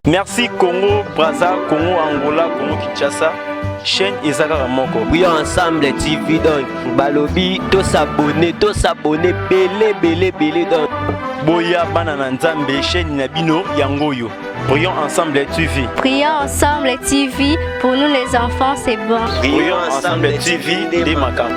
Merci Congo, Brazza, Congo, Angola, Congo, Kinshasa. Chaîne Isaka Moko. Oui, ensemble TV donc. Balobi, tous abonnés, belé donc. Boya Banana Nzambe, chaîne Nabino, Yangoyo. Prions ensemble TV. Prions ensemble TV. Pour nous les enfants, c'est bon. Prions ensemble TV des Makam.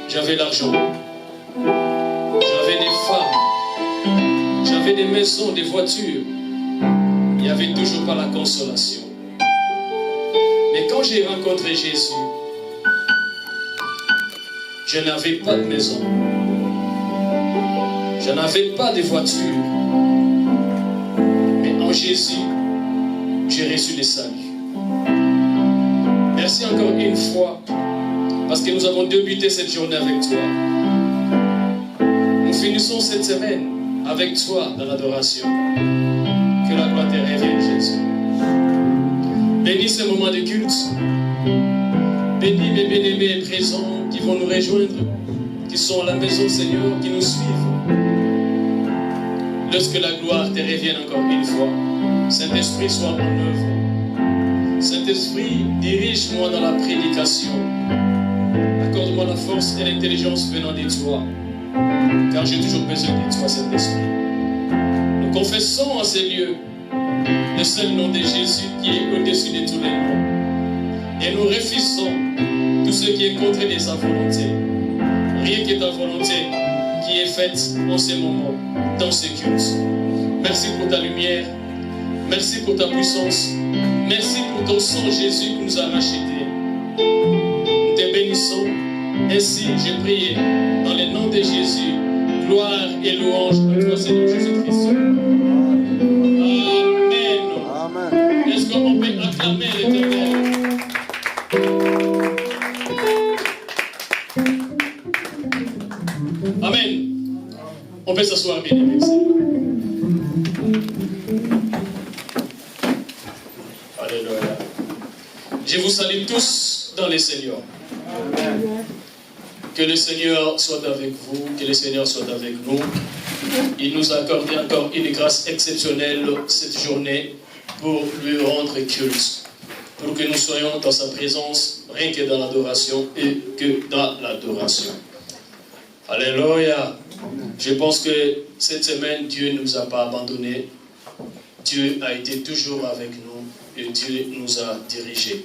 J'avais l'argent, j'avais des femmes, j'avais des maisons, des voitures. Il n'y avait toujours pas la consolation. Mais quand j'ai rencontré Jésus, je n'avais pas de maison, je n'avais pas de voiture. Mais en Jésus, j'ai reçu le salut. Merci encore une fois. Parce que nous avons débuté cette journée avec toi. Nous finissons cette semaine avec toi dans l'adoration. Que que la gloire te revienne, Jésus. Bénis ce moment de culte. Bénis mes bien-aimés présents qui vont nous rejoindre, qui sont à la maison, Seigneur, qui nous suivent. Lorsque la gloire te revienne encore une fois, Saint-Esprit soit en œuvre. Saint-Esprit, dirige-moi dans la prédication. Accorde-moi la force et l'intelligence venant de toi, car j'ai toujours besoin de toi, Saint-Esprit. Nous confessons en ces lieux le seul nom de Jésus qui est au-dessus de tous les noms. Et nous refusons tout ce qui est contre sa volonté. Rien que ta volonté qui est faite en ces moments, dans ce culte. Merci pour ta lumière. Merci pour ta puissance. Merci pour ton sang, Jésus, qui nous a rachetés. Nous te bénissons. Ainsi, j'ai prié dans le nom de Jésus. Gloire et louange à toi, Seigneur Jésus-Christ. Amen. Est-ce qu'on peut acclamer l'Éternel? Amen. On peut s'asseoir, bien aimé. Alléluia. Je vous salue tous dans les Seigneurs. Que le Seigneur soit avec vous, que le Seigneur soit avec nous. Il nous a accordé encore une grâce exceptionnelle cette journée pour lui rendre culte, pour que nous soyons dans sa présence, rien que dans l'adoration et que dans l'adoration. Alléluia. Je pense que cette semaine, Dieu ne nous a pas abandonnés. Dieu a été toujours avec nous et Dieu nous a dirigés.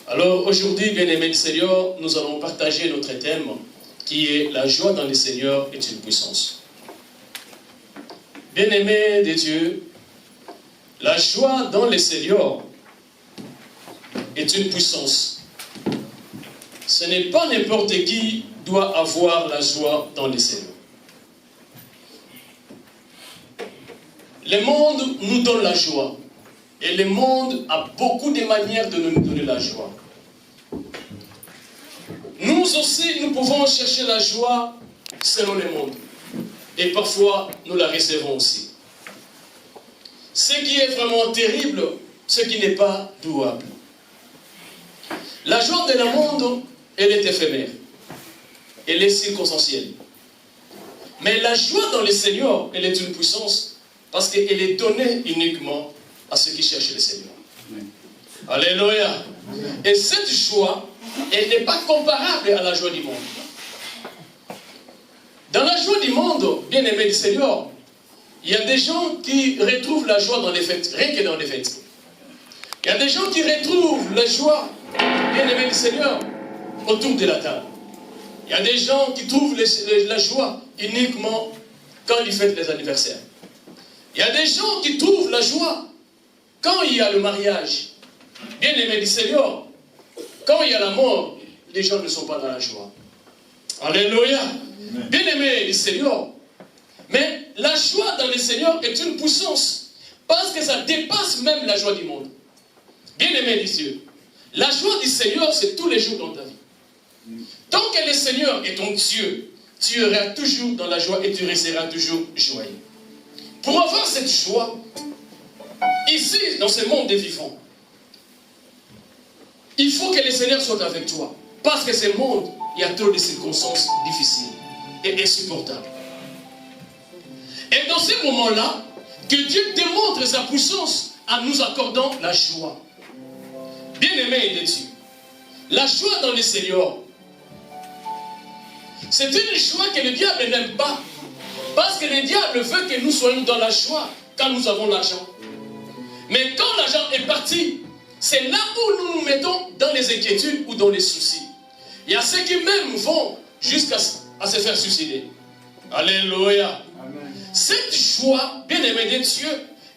Alors aujourd'hui, bien-aimés du Seigneur, nous allons partager notre thème qui est la joie dans le Seigneur est une puissance. Bien-aimés de Dieu, la joie dans le Seigneur est une puissance. Ce n'est pas n'importe qui doit avoir la joie dans le Seigneur. Le monde nous donne la joie. Et le monde a beaucoup de manières de nous donner la joie. Nous aussi, nous pouvons chercher la joie selon le monde. Et parfois, nous la recevons aussi. Ce qui est vraiment terrible, ce qui n'est pas louable. La joie de le monde, elle est éphémère. Elle est circonstancielle. Mais la joie dans le Seigneur, elle est une puissance parce qu'elle est donnée uniquement à ceux qui cherchent le Seigneur. Alléluia. Et cette joie, elle n'est pas comparable à la joie du monde. Dans la joie du monde, bien aimé du Seigneur, il y a des gens qui retrouvent la joie dans les fêtes, rien que dans les fêtes. Il y a des gens qui retrouvent la joie, bien aimé du Seigneur, autour de la table. Il y a des gens qui trouvent la joie uniquement quand ils fêtent les anniversaires. Il y a des gens qui trouvent la joie quand il y a le mariage. Bien aimé du Seigneur, quand il y a la mort, les gens ne sont pas dans la joie. Alléluia. Bien aimé du Seigneur. Mais la joie dans le Seigneur est une puissance parce que ça dépasse même la joie du monde. Bien aimé du Dieu. La joie du Seigneur, c'est tous les jours dans ta vie. Tant que le Seigneur est ton Dieu, tu iras toujours dans la joie et tu resteras toujours joyeux. Pour avoir cette joie, ici, dans ce monde des vivants, il faut que le Seigneur soit avec toi. Parce que ce monde, il y a trop de circonstances difficiles et insupportables. Et dans ces moments-là, que Dieu démontre sa puissance en nous accordant la joie. Bien-aimés de Dieu, la joie dans le Seigneur, c'est une joie que le diable n'aime pas. Parce que le diable veut que nous soyons dans la joie quand nous avons l'argent. Mais quand l'argent est parti, c'est là où nous nous mettons dans les inquiétudes ou dans les soucis. Il y a ceux qui même vont jusqu'à se faire suicider. Alléluia. Amen. Cette joie, bien-aimée de Dieu,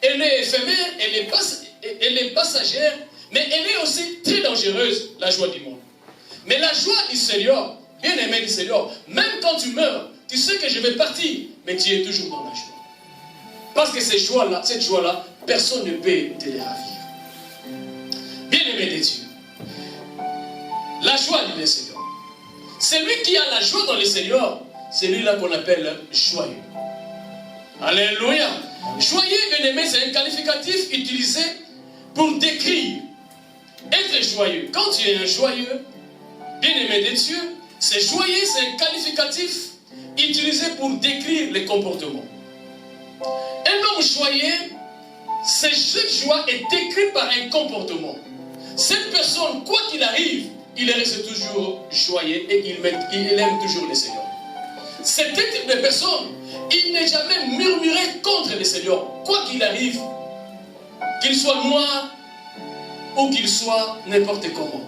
elle est éphémère, elle est passagère, mais elle est aussi très dangereuse, la joie du monde. Mais la joie du Seigneur, bien-aimé du Seigneur, même quand tu meurs, tu sais que je vais partir, mais tu es toujours dans la joie. Parce que cette joie-là, personne ne peut te les ravir. Bien-aimé de Dieu, la joie du Seigneur. Celui qui a la joie dans le Seigneur, c'est lui-là qu'on appelle joyeux. Alléluia. Joyeux, bien-aimé, c'est un qualificatif utilisé pour décrire. Être joyeux. Quand tu es un joyeux, bien-aimé de Dieu, c'est joyeux, c'est un qualificatif utilisé pour décrire les comportements. Un homme joyeux, cette joie est décrite par un comportement. Cette personne, quoi qu'il arrive, il reste toujours joyeux et il aime toujours le Seigneur. Cet type de personne, il n'est jamais murmuré contre le Seigneur, quoi qu'il arrive, qu'il soit noir ou qu'il soit n'importe comment.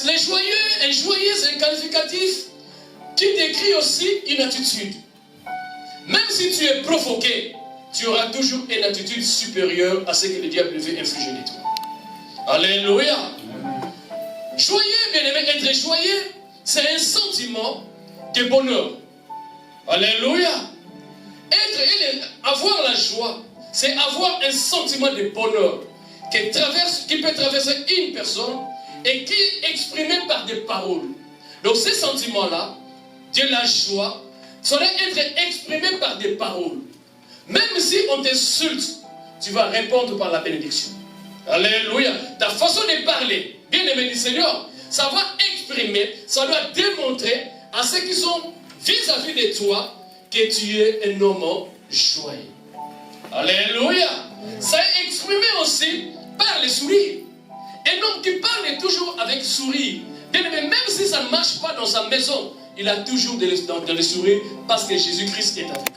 Les joyeux, un joyeux, c'est un qualificatif qui décrit aussi une attitude. Même si tu es provoqué, tu auras toujours une attitude supérieure à ce que le diable veut infliger de toi. Alléluia. Joyeux, bien-aimé, être joyeux, c'est un sentiment de bonheur. Alléluia. Avoir la joie, c'est avoir un sentiment de bonheur qui peut traverser une personne et qui est exprimé par des paroles. Donc ces sentiments-là, de la joie, saurait être exprimé par des paroles. Même si on t'insulte, tu vas répondre par la bénédiction. Alléluia. Ta façon de parler, bien-aimé du Seigneur, ça va exprimer, ça doit démontrer à ceux qui sont vis-à-vis de toi que tu es un homme joyeux. Alléluia. Ça est exprimé aussi par le sourire. Un homme qui parle toujours avec sourire. Bien-aimé, même si ça ne marche pas dans sa maison, il a toujours dans le sourire parce que Jésus-Christ est avec lui.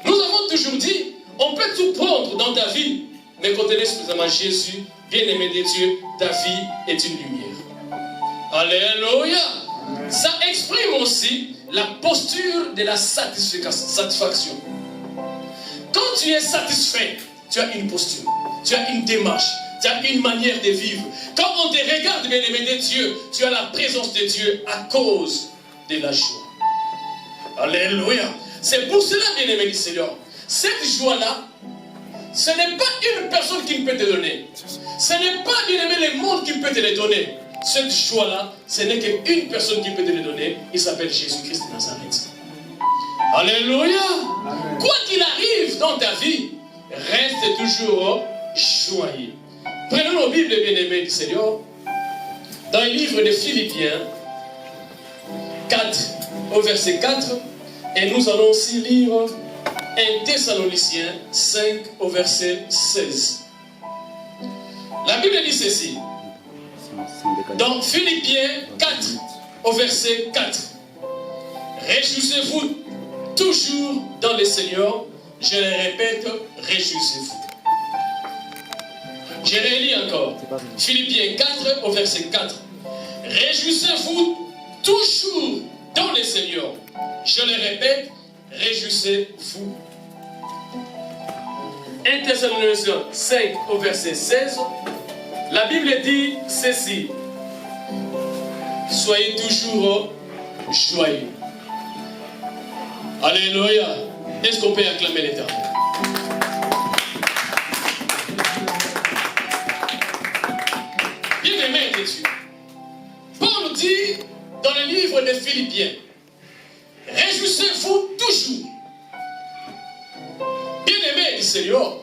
Nous avons toujours dit, on peut tout prendre dans ta vie, mais quand on est suffisamment Jésus, bien-aimé de Dieu, ta vie est une lumière. Alléluia. Ça exprime aussi la posture de la satisfaction. Quand tu es satisfait, tu as une posture, tu as une démarche, tu as une manière de vivre. Quand on te regarde, bien-aimé de Dieu, tu as la présence de Dieu à cause de la joie. Alléluia. C'est pour cela, bien-aimé du Seigneur, cette joie-là, ce n'est pas une personne qui peut te donner. Ce n'est pas, bien-aimé, le monde qui peut te le donner. Cette joie-là, ce n'est qu'une personne qui peut te le donner. Il s'appelle Jésus-Christ de Nazareth. Alléluia. Amen. Quoi qu'il arrive dans ta vie, reste toujours joyeux. Prenons nos Bibles, bien-aimés du Seigneur, dans le livre de Philippiens 4, au verset 4, et nous allons aussi lire 1 Thessaloniciens 5, au verset 16. La Bible dit ceci, dans Philippiens 4, au verset 4. Réjouissez-vous toujours dans le Seigneur. Je le répète, réjouissez-vous. Je relis encore. Philippiens 4 au verset 4. Réjouissez-vous toujours dans le Seigneur. Je le répète, réjouissez-vous. 1 Thessaloniciens 5 au verset 16. La Bible dit ceci. Soyez toujours joyeux. Alléluia. Est-ce qu'on peut acclamer l'Éternel? Bien-aimé de Dieu, Paul dit dans le livre de Philippiens, réjouissez-vous toujours. Bien-aimé du Seigneur,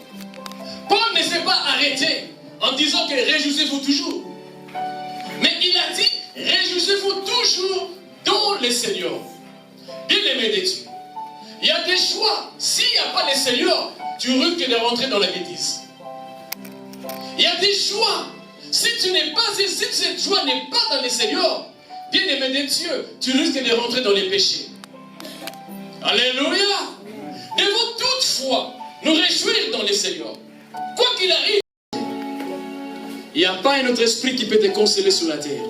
Paul ne s'est pas arrêté en disant que réjouissez-vous toujours. Mais il a dit, réjouissez-vous toujours dans le Seigneur. Bien-aimé de Dieu, il y a des choix. S'il n'y a pas le Seigneur, tu risques de rentrer dans la bêtise. Il y a des choix. Si cette joie n'est pas dans le Seigneur, bien-aimé de Dieu, tu risques de rentrer dans les péchés. Alléluia. Devons toutefois nous réjouir dans le Seigneur. Quoi qu'il arrive, il n'y a pas un autre esprit qui peut te consoler sur la terre.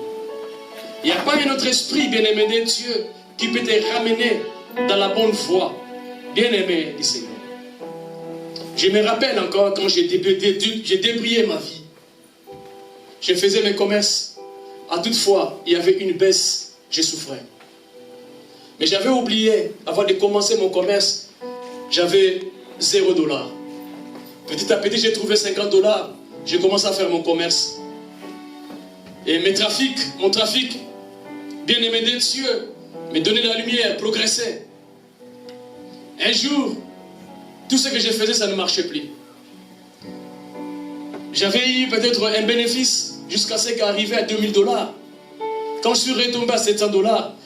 Il n'y a pas un autre esprit, bien-aimé de Dieu, qui peut te ramener dans la bonne voie. Bien-aimé du Seigneur. Je me rappelle encore quand j'ai débrayé ma vie. Je faisais mes commerces. À toutefois, il y avait une baisse, je souffrais. Mais j'avais oublié, avant de commencer mon commerce, j'avais $0. Petit à petit, j'ai trouvé $50. J'ai commencé à faire mon commerce. Et mon trafic, bien-aimé de Dieu, me donnait la lumière, progressait. Un jour, tout ce que je faisais, ça ne marchait plus. J'avais eu peut-être un bénéfice jusqu'à ce qu'arrivé à $2000. Quand je suis retombé à $700,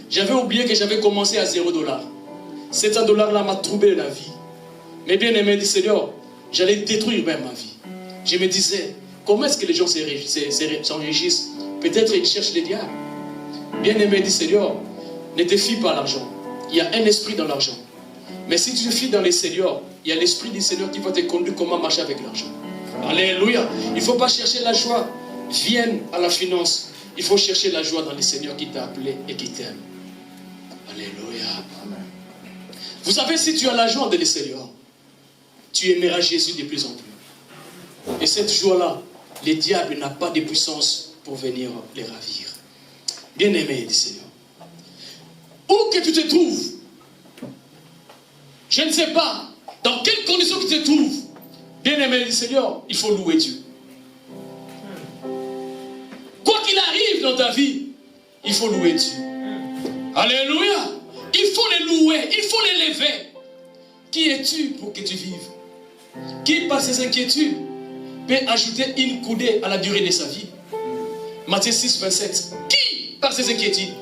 j'avais oublié que j'avais commencé à $0. $700 là m'a troublé la vie. Mais bien aimé du Seigneur, j'allais détruire même ma vie. Je me disais, comment est-ce que les gens s'enrichissent? Peut-être ils cherchent les diables. Bien aimé du Seigneur, ne te fie pas à l'argent. Il y a un esprit dans l'argent. Mais si tu te fies dans les Seigneurs, il y a l'esprit du Seigneur qui va te conduire comment marcher avec l'argent. Alléluia. Il ne faut pas chercher la joie. Vienne à la finance. Il faut chercher la joie dans le Seigneur qui t'a appelé et qui t'aime. Alléluia. Vous savez, si tu as la joie dans le Seigneur, tu aimeras Jésus de plus en plus. Et cette joie-là, le diable n'a pas de puissance pour venir les ravir. Bien-aimé du Seigneur, où que tu te trouves, je ne sais pas dans quelles conditions tu te trouves, bien-aimé du Seigneur, il faut louer Dieu. Quoi qu'il arrive dans ta vie, il faut louer Dieu. Alléluia. Il faut les louer, il faut les lever. Qui es-tu pour que tu vives? Qui par ses inquiétudes peut ajouter une coudée à la durée de sa vie? Matthieu 6, 27. Qui par ses inquiétudes,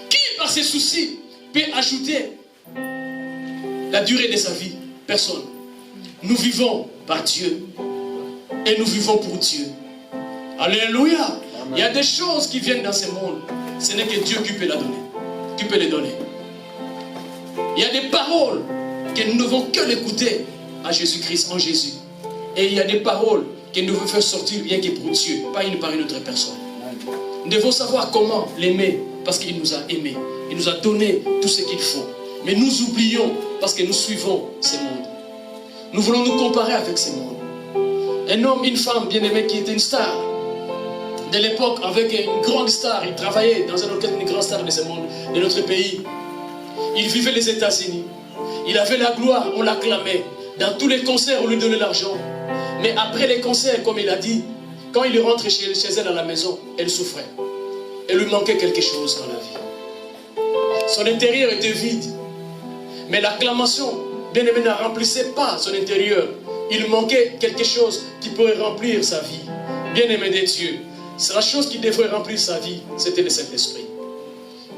qui par ses soucis peut ajouter la durée de sa vie? Personne. Nous vivons par Dieu et nous vivons pour Dieu. Alléluia. Amen. Il y a des choses qui viennent dans ce monde. Ce n'est que Dieu qui peut la donner, qui peut les donner. Il y a des paroles que nous ne devons que l'écouter à Jésus-Christ, en Jésus. Et il y a des paroles que nous devons faire sortir rien que pour Dieu, pas par une autre personne. Nous devons savoir comment l'aimer, parce qu'il nous a aimés. Il nous a donné tout ce qu'il faut. Mais nous oublions, parce que nous suivons ce monde. Nous voulons nous comparer avec ce monde. Un homme, une femme bien-aimée qui était une star de l'époque, avec une grande star, il travaillait dans un orchestre, une grande star de ce monde, de notre pays. Il vivait les États-Unis. Il avait la gloire, on l'acclamait. Dans tous les concerts, on lui donnait l'argent. Mais après les concerts, comme il a dit, quand il rentre chez elle à la maison, elle souffrait. Elle lui manquait quelque chose dans la vie. Son intérieur était vide. Mais l'acclamation, bien aimé, ne remplissait pas son intérieur. Il manquait quelque chose qui pourrait remplir sa vie. Bien aimé de Dieu, c'est la chose qui devrait remplir sa vie, c'était le Saint-Esprit.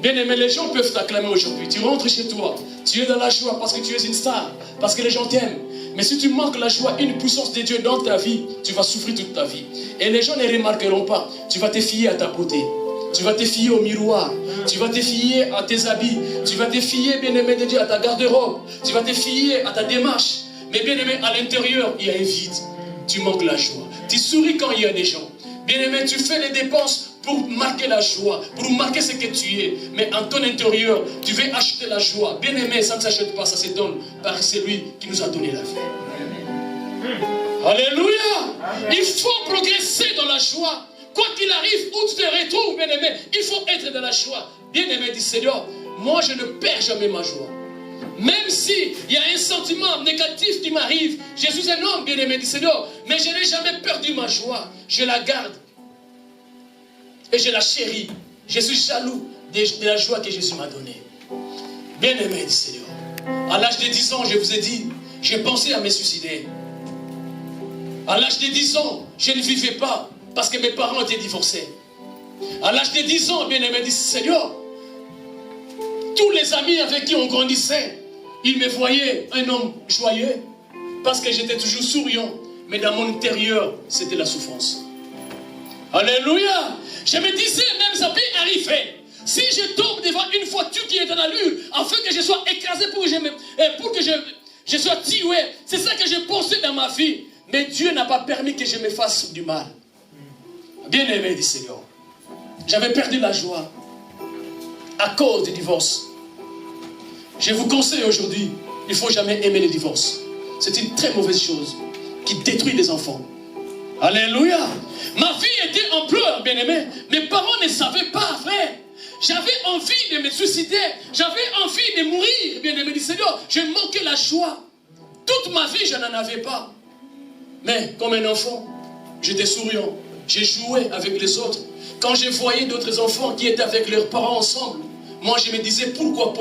Bien aimé, les gens peuvent t'acclamer aujourd'hui. Tu rentres chez toi, tu es dans la joie parce que tu es une star, parce que les gens t'aiment. Mais si tu manques la joie, une puissance de Dieu dans ta vie, tu vas souffrir toute ta vie. Et les gens ne remarqueront pas. Tu vas te fier à ta beauté. Tu vas te fier au miroir. Tu vas te fier à tes habits. Tu vas te fier, bien aimé de Dieu, à ta garde-robe. Tu vas te fier à ta démarche. Mais bien aimé, à l'intérieur, il y a un vide. Tu manques la joie. Tu souris quand il y a des gens. Bien aimé, tu fais les dépenses pour marquer la joie, pour marquer ce que tu es. Mais en ton intérieur, tu veux acheter la joie. Bien aimé, ça ne s'achète pas, ça se donne par celui qui nous a donné la vie. Alléluia. Il faut progresser dans la joie. Quoi qu'il arrive, où tu te retrouves, bien aimé, il faut être dans la joie. Bien aimé du Seigneur, moi je ne perds jamais ma joie. Même s'il y a un sentiment négatif qui m'arrive, je suis un homme bien aimé du Seigneur, mais je n'ai jamais perdu ma joie. Je la garde. Et je la chéris. Je suis jaloux de la joie que Jésus m'a donnée. Bien aimé du Seigneur. À l'âge de 10 ans, je vous ai dit, j'ai pensé à me suicider. À l'âge de 10 ans, je ne vivais pas parce que mes parents étaient divorcés. À l'âge de 10 ans, bien aimé du Seigneur, tous les amis avec qui on grandissait, ils me voyaient un homme joyeux parce que j'étais toujours souriant. Mais dans mon intérieur, c'était la souffrance. Alléluia. Je me disais, même ça peut arriver. Si je tombe devant une voiture qui est dans la rue, afin que je sois écrasé pour que je sois tué. C'est ça que j'ai pensé dans ma vie. Mais Dieu n'a pas permis que je me fasse du mal. Bien aimé du Seigneur, j'avais perdu la joie à cause du divorce. Je vous conseille aujourd'hui, il ne faut jamais aimer le divorce. C'est une très mauvaise chose qui détruit les enfants. Alléluia. Ma vie était en pleurs, bien aimé. Mes parents ne savaient pas faire. J'avais envie de me suicider. J'avais envie de mourir, bien aimé du Seigneur. Je manquais la joie. Toute ma vie, je n'en avais pas. Mais comme un enfant, j'étais souriant. J'ai joué avec les autres. Quand je voyais d'autres enfants qui étaient avec leurs parents ensemble, moi je me disais pourquoi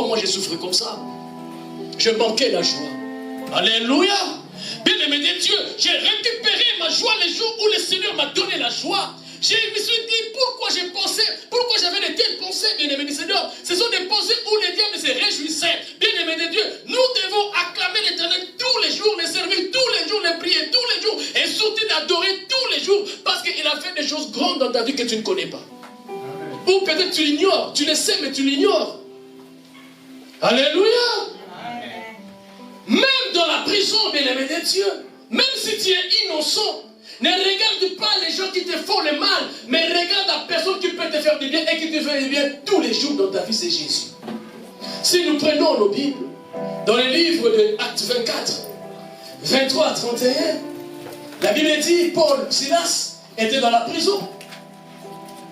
moi je souffrais comme ça. Je manquais la joie. Alléluia. Bien-aimé de Dieu, j'ai récupéré ma joie les jours où le Seigneur m'a donné la joie. Je me suis dit pourquoi j'ai pensé, pourquoi j'avais de telles pensées, bien-aimé du Seigneur. Ce sont des pensées où les diables se réjouissaient. Bien-aimé de Dieu, nous devons acclamer l'Éternel tous les jours, le servir tous les jours, le prier tous les jours et surtout d'adorer tous les jours parce qu'il a fait des choses grandes dans ta vie que tu ne connais pas. Ou peut-être tu l'ignores, tu le sais mais tu l'ignores. Alléluia. Même dans la prison, bien-aimé de Dieu, même si tu es innocent, ne regarde pas les gens qui te font le mal, mais regarde la personne qui peut te faire du bien et qui te fait du bien tous les jours dans ta vie, c'est Jésus. Si nous prenons nos Bibles, dans le livre de Actes 24, 23 à 31, la Bible dit, Paul, Silas étaient dans la prison.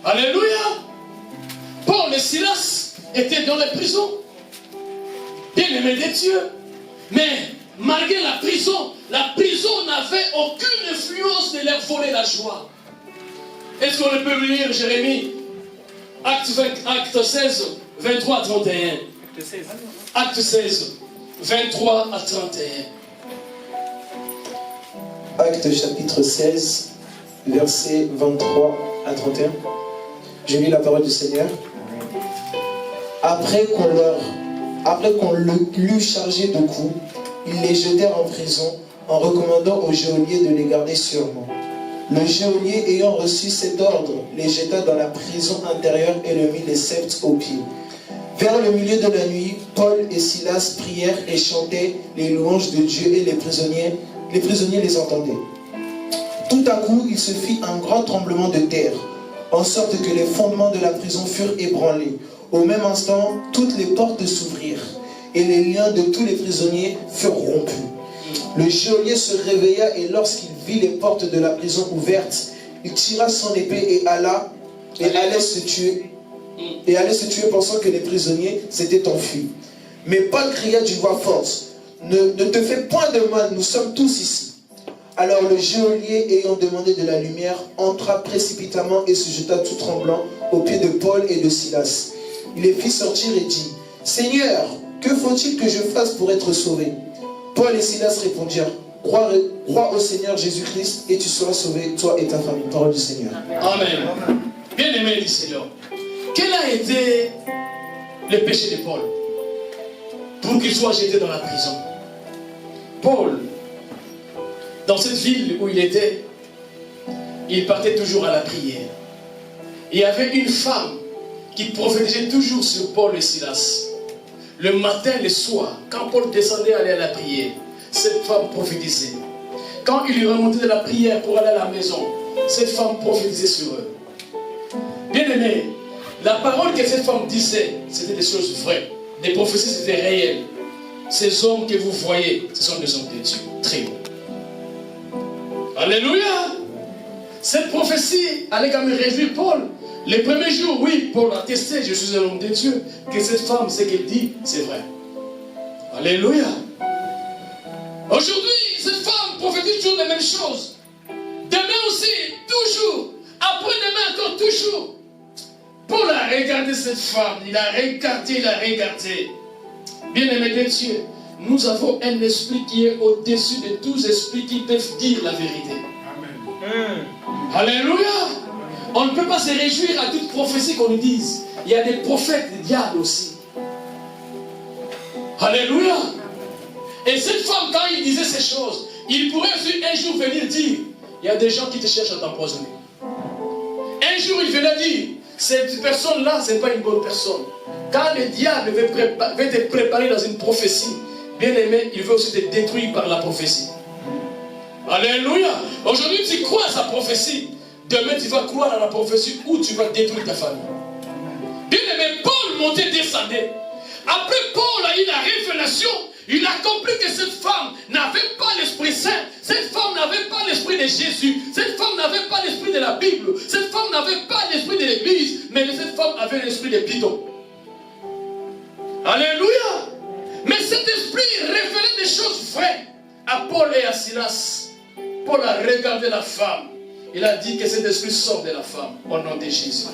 Alléluia. Paul et Silas étaient dans la prison. Bien-aimés de Dieu. Mais malgré la prison n'avait aucune influence de leur voler la joie. Est-ce qu'on peut lire Jérémie, Acte 16, 23 à 31. Acte 16, 23 à 31. Acte chapitre 16, versets 23 à 31. Je lis la parole du Seigneur. Après qu'on l'eut chargé de coups, ils les jetèrent en prison en recommandant au geôlier de les garder sûrement. Le geôlier ayant reçu cet ordre, les jeta dans la prison intérieure et le mit les sceptres aux pieds. Vers le milieu de la nuit, Paul et Silas prièrent et chantaient les louanges de Dieu et les prisonniers les entendaient. Tout à coup, il se fit un grand tremblement de terre, en sorte que les fondements de la prison furent ébranlés. Au même instant, toutes les portes s'ouvrirent et les liens de tous les prisonniers furent rompus. Le geôlier se réveilla et lorsqu'il vit les portes de la prison ouvertes, il tira son épée et allait se tuer pensant que les prisonniers s'étaient enfuis. Mais Paul cria d'une voix forte, ne te fais point de mal, nous sommes tous ici. Alors le geôlier, ayant demandé de la lumière, entra précipitamment et se jeta tout tremblant aux pieds de Paul et de Silas. Il les fit sortir et dit, « Seigneur, que faut-il que je fasse pour être sauvé ?» Paul et Silas répondirent, « Crois au Seigneur Jésus-Christ et tu seras sauvé, toi et ta famille. » Parole du Seigneur. Amen. Bien-aimé du Seigneur, quel a été le péché de Paul pour qu'il soit jeté dans la prison? Paul, dans cette ville où il était, il partait toujours à la prière. Il y avait une femme qui prophétisait toujours sur Paul et Silas. Le matin, le soir, quand Paul descendait aller à la prière, cette femme prophétisait. Quand il remontait de la prière pour aller à la maison, cette femme prophétisait sur eux. Bien aimé, la parole que cette femme disait, c'était des choses vraies. Des prophéties, c'était réel. Ces hommes que vous voyez, ce sont des hommes de Dieu. Très beaux. Alléluia. Cette prophétie allait quand même réjouir Paul. Les premiers jours, oui, Paul a testé, je suis un homme de Dieu, que cette femme, ce qu'elle dit, c'est vrai. Alléluia. Aujourd'hui, cette femme prophétise toujours les mêmes choses. Demain aussi, toujours. Après-demain encore, toujours. Paul a regardé cette femme, il a regardé. Bien-aimé de Dieu, nous avons un esprit qui est au-dessus de tous esprits qui peuvent dire la vérité. Amen. Alléluia. On ne peut pas se réjouir à toute prophétie qu'on nous dise. Il y a des prophètes, des diables aussi. Alléluia. Et cette femme, quand il disait ces choses, il pourrait un jour venir dire, il y a des gens qui te cherchent à t'empoisonner. Un jour, il venait dire, cette personne-là, ce n'est pas une bonne personne. Quand le diable veut te préparer dans une prophétie, bien aimé, il veut aussi te détruire par la prophétie. Alléluia. Aujourd'hui, tu crois à sa prophétie. Demain, tu vas croire à la prophétie où tu vas détruire ta famille. Bien aimé, Paul montait, descendait. Après, Paul a eu la révélation. Il a compris que cette femme n'avait pas l'Esprit Saint. Cette femme n'avait pas l'Esprit de Jésus. Cette femme n'avait pas l'Esprit de la Bible. Cette femme n'avait pas l'Esprit de l'Église. Mais cette femme avait l'Esprit de Python. Alléluia. Mais cet esprit révélait des choses vraies à Paul et à Silas. Paul a regardé la femme. Il a dit que cet esprit sort de la femme au nom de Jésus.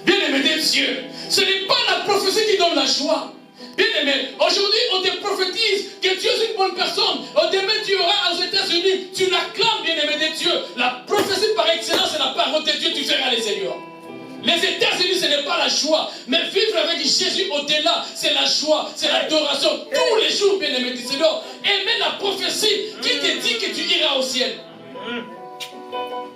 Bien-aimé de Dieu, ce n'est pas la prophétie qui donne la joie. Bien-aimé, aujourd'hui on te prophétise que tu es une bonne personne. Demain tu iras aux États-Unis, tu l'acclames, bien-aimé de Dieu. La prophétie par excellence, c'est la parole de Dieu, tu feras les Seigneurs. Les États-Unis, ce n'est pas la joie, mais vivre avec Jésus au-delà, c'est la joie, c'est l'adoration. Tous les jours, bien-aimé du Seigneur, aimer la prophétie qui te dit que tu iras au ciel.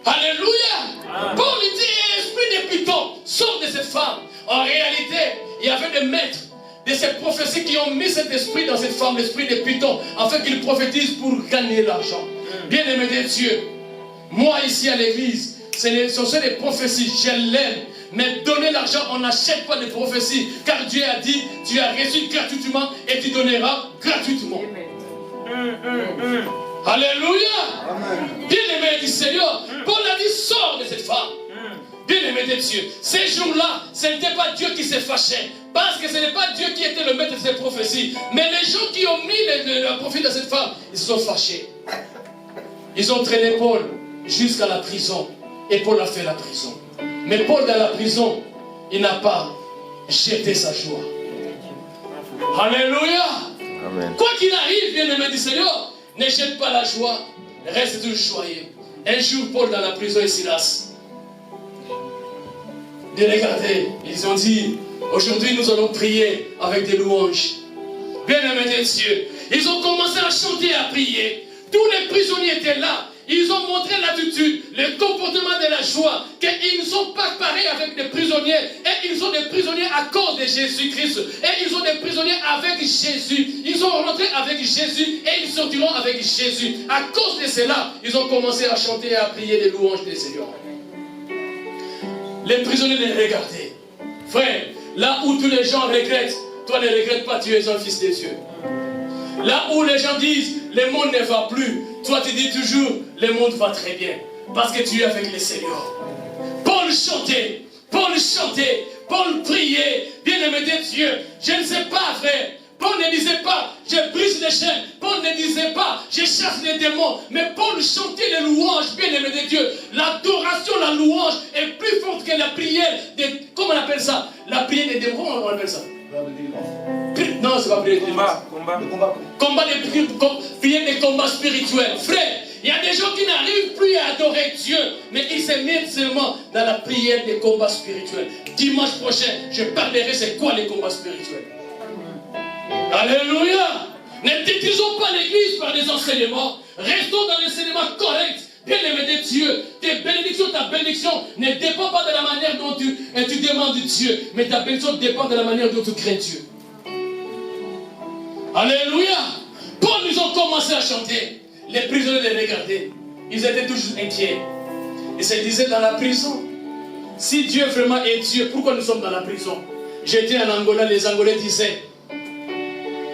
Alléluia. Paul dit, esprit de Python, sort de cette femme. En réalité, il y avait des maîtres de cette prophétie qui ont mis cet esprit dans cette femme, l'esprit de Python, afin qu'il prophétise pour gagner l'argent. Bien-aimé de Dieu, moi ici à l'église, ce sont des prophéties, je l'aime. Mais donner l'argent, on n'achète pas de prophéties. Car Dieu a dit, tu as reçu gratuitement et tu donneras gratuitement. Alléluia. Bien-aimé du Seigneur, Paul a dit, sors de cette femme. Bien-aimé de Dieu, ces jours-là, ce n'était pas Dieu qui s'est fâché. Parce que ce n'est pas Dieu qui était le maître de ces prophéties. Mais les gens qui ont mis le profit de cette femme, ils se sont fâchés. Ils ont traîné Paul jusqu'à la prison. Et Paul a fait la prison. Mais Paul dans la prison, il n'a pas jeté sa joie. Alléluia. Amen. Quoi qu'il arrive, bien-aimé du Seigneur, ne jette pas la joie, reste toujours joyeux. Un jour, Paul dans la prison et Silas, de regarder, ils ont dit, aujourd'hui nous allons prier avec des louanges. Bien-aimé de Dieu, ils ont commencé à chanter et à prier. Tous les prisonniers étaient là. Ils ont montré l'attitude, le comportement de la joie, qu'ils ne sont pas pareils avec des prisonniers. Et ils sont des prisonniers à cause de Jésus-Christ. Et ils sont des prisonniers avec Jésus. Ils sont rentrés avec Jésus et ils sortiront avec Jésus. À cause de cela, ils ont commencé à chanter et à prier les louanges des Seigneurs. Les prisonniers les regardaient. Frère, là où tous les gens regrettent, toi ne regrette pas, tu es un fils de Dieu. Là où les gens disent, le monde ne va plus, toi tu dis toujours, le monde va très bien. Parce que tu es avec le Seigneur. Paul chantait, Paul priait, bien-aimé de Dieu. Je ne sais pas, frère. Paul ne disait pas, je brise les chaînes. Paul ne disait pas, je chasse les démons. Mais Paul chantait les louanges, bien-aimé de Dieu. L'adoration, la louange est plus forte que la prière. Comment on appelle ça? La prière des démons, comment on appelle ça? Non, c'est pas prière de combat. Combat de prière des combats spirituels. Frère, il y a des gens qui n'arrivent plus à adorer Dieu, mais ils se mettent seulement dans la prière des combats spirituels. Dimanche prochain, je parlerai c'est quoi les combats spirituels. Alléluia. Ne détruisons pas l'église par des enseignements. Restons dans l'enseignement correct. Bien-aimé de Dieu, tes bénédictions, ta bénédiction ne dépend pas de la manière dont tu demandes Dieu, mais ta bénédiction dépend de la manière dont tu crains Dieu. Alléluia. Paul, ils ont commencé à chanter. Les prisonniers les regardaient. Ils étaient toujours inquiets. Ils se disaient dans la prison, si Dieu vraiment est Dieu, pourquoi nous sommes dans la prison? J'étais en Angola, les Angolais disaient,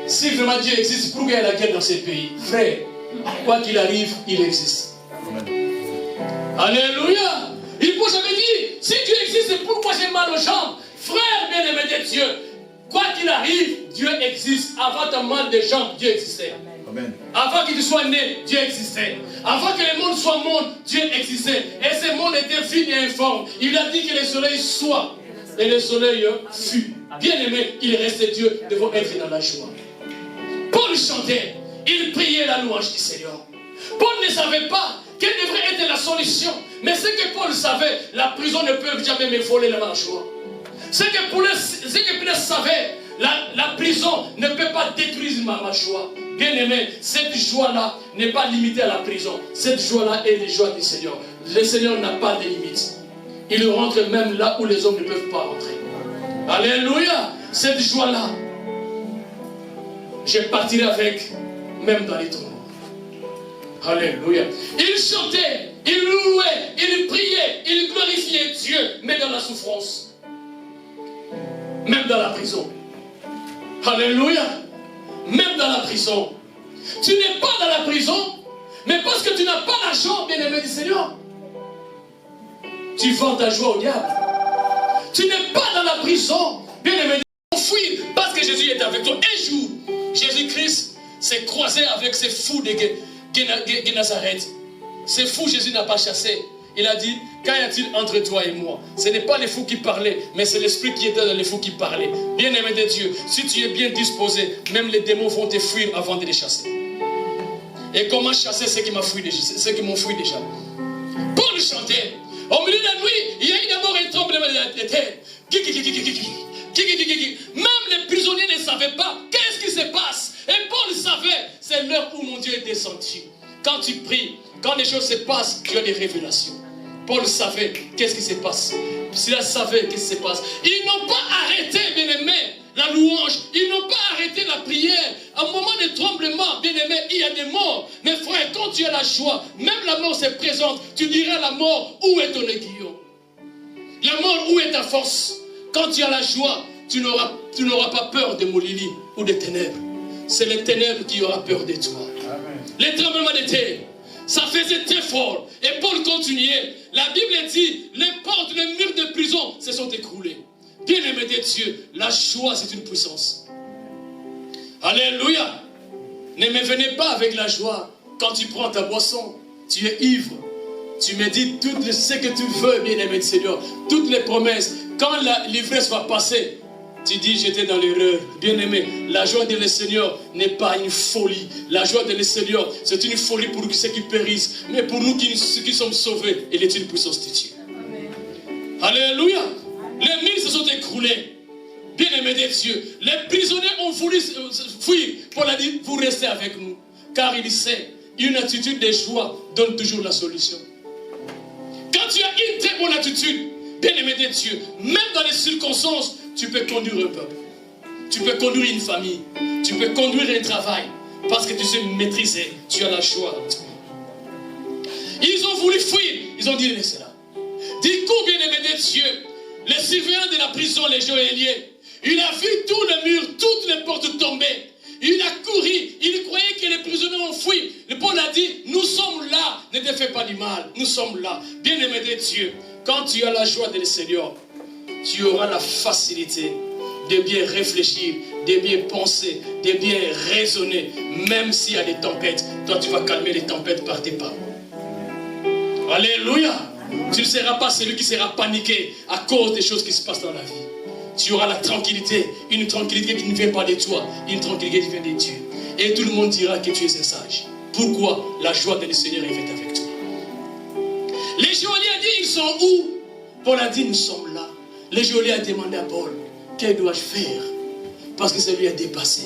si vraiment Dieu existe, pourquoi il y a la guerre dans ces pays? Frère, quoi qu'il arrive, il existe. Alléluia. Il faut jamais dire, si Dieu existe, pourquoi j'ai mal aux jambes? Frère bien-aimé de Dieu, quoi qu'il arrive, Dieu existe. Avant ton mal de jambes, Dieu existait. Amen. Avant que tu sois né, Dieu existait. Avant que le monde soit monde, Dieu existait. Et ce monde était fini et informe. Il a dit que le soleil soit. Et le soleil fut. Bien-aimé, il restait Dieu, devons être dans la joie. Paul chantait, il priait la louange du Seigneur. Paul ne savait pas quelle devrait être la solution. Mais ce que Paul savait, la prison ne peut jamais me voler la joie. Ce que Paul savait, la prison ne peut pas détruire ma joie. Bien aimé, cette joie-là n'est pas limitée à la prison. Cette joie-là est la joie du Seigneur. Le Seigneur n'a pas de limite. Il rentre même là où les hommes ne peuvent pas rentrer. Alléluia. Cette joie-là, je partirai avec, même dans les tourments. Alléluia. Il chantait, il louait, il priait, il glorifiait Dieu, mais dans la souffrance. Même dans la prison. Alléluia. Même dans la prison. Tu n'es pas dans la prison, mais parce que tu n'as pas l'argent, bien-aimé du Seigneur, tu vends ta joie au diable. Tu n'es pas dans la prison, bien-aimé, fuir parce que Jésus est avec toi. Un jour, Jésus-Christ s'est croisé avec ces fous de Nazareth. Ces fous, Jésus n'a pas chassé. Il a dit, Qu'y a-t-il entre toi et moi? Ce n'est pas les fous qui parlaient, mais c'est l'esprit qui était dans les fous qui parlait. Bien-aimé de Dieu, si tu es bien disposé, même les démons vont te fuir avant de les chasser. Et comment chasser ceux qui m'ont fui déjà? Paul chantait. Au milieu de la nuit, il y a eu d'abord un tremblement de terre. Même les prisonniers ne savaient pas qu'est-ce qui se passe. Et Paul savait, c'est l'heure où mon Dieu est descendu. Quand tu pries, quand les choses se passent, tu as des révélations. Paul savait qu'est-ce qui se passe. S'il savait qu'est-ce qui se passe. Ils n'ont pas arrêté, bien-aimé, la louange. Ils n'ont pas arrêté la prière. À un moment de tremblement, bien-aimé, il y a des morts. Mais frère, quand tu as la joie, même la mort se présente. Tu dirais à la mort, où est ton aiguillon? La mort, où est ta force? Quand tu as la joie, tu n'auras pas peur de Molili ou des ténèbres. C'est les ténèbres qui auront peur de toi. Amen. Les tremblements de terre, ça faisait très fort. Et Paul continuait. La Bible dit, les portes, les murs de prison se sont écroulés. Bien-aimé de Dieu, la joie c'est une puissance. Alléluia. Ne me venez pas avec la joie. Quand tu prends ta boisson, tu es ivre. Tu me dis tout ce que tu veux, bien-aimé de Seigneur. Toutes les promesses. Quand l'ivresse va passer, tu dis j'étais dans l'erreur. Bien-aimé, la joie de le Seigneur n'est pas une folie. La joie de le Seigneur, c'est une folie pour ceux qui périssent. Mais pour nous qui sommes sauvés, elle est une puissance de Dieu. Amen. Alléluia. Les murs se sont écroulés. Bien-aimé de Dieu, les prisonniers ont voulu fuir. Paul a dit, vous restez avec nous. Car il sait, une attitude de joie donne toujours la solution. Quand tu as une très bonne attitude, bien-aimé de Dieu, même dans les circonstances, tu peux conduire un peuple. Tu peux conduire une famille. Tu peux conduire un travail. Parce que tu sais maîtriser. Tu as la joie. Ils ont voulu fuir. Ils ont dit, laissez-la. Du coup, bien-aimé de Dieu, les surveillants de la prison, les geôliers, il a vu tout le mur, toutes les portes tomber. Il a couru. Il croyait que les prisonniers ont fui. Le Paul a dit, nous sommes là. Ne te fais pas du mal. Nous sommes là. Bien-aimé de Dieu, quand tu as la joie de le Seigneur, tu auras la facilité de bien réfléchir, de bien penser, de bien raisonner. Même s'il y a des tempêtes, toi tu vas calmer les tempêtes par tes paroles. Alléluia. Tu ne seras pas celui qui sera paniqué à cause des choses qui se passent dans la vie. Tu auras la tranquillité, une tranquillité qui ne vient pas de toi, une tranquillité qui vient de Dieu. Et tout le monde dira que tu es un sage. Pourquoi? La joie de le Seigneur est avec toi. Les geôliers ont dit, ils sont où? Paul a dit, nous sommes là. Les geôliers ont demandé à Paul, que dois-je faire? Parce que ça lui a dépassé.